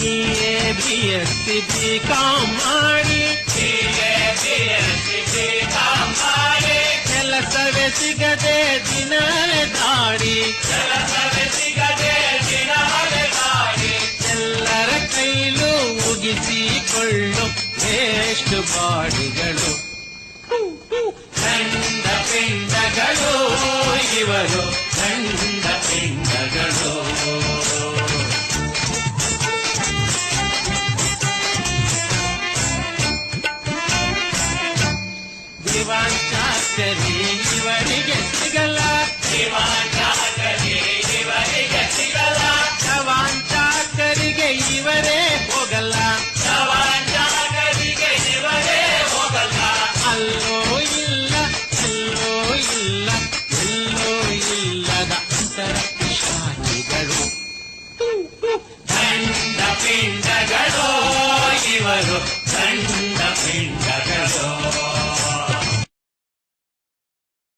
BSc BCom ಮಾಡಿ ಕೆಲಸವೇ ಸಿಗದೆ ದಿನವೇ ದಾಡಿ ಎಲ್ಲರ ಕೈಲೂ ಮುಗಿಸಿಕೊಳ್ಳು ವೇಸ್ಟ್ ಬಾಡಿಗಳು ಗಂಡ ಪಿಂಡಗಳು ಇವರು ಗಂಡ ಪಿಂಡಗಳು ದಿವಾನ್ ಚಾಕರಿ ಇವರಿಗೆ ಸಿಗಲ್ಲ ಜವಾನ್ ಚಾಕರಿಗೆ ಇವರೇ ಹೋಗಲ್ಲ ಅಲ್ಲೋ ಇಲ್ಲ ಎಲ್ಲೋ ಇಲ್ಲ ಎಲ್ಲೋ ಇಲ್ಲದ ಅಂತರ ಶಾಹಿಗಳು ಗಂಡ ಪಿಂಡಗಳು ಇವರು ಗಂಡ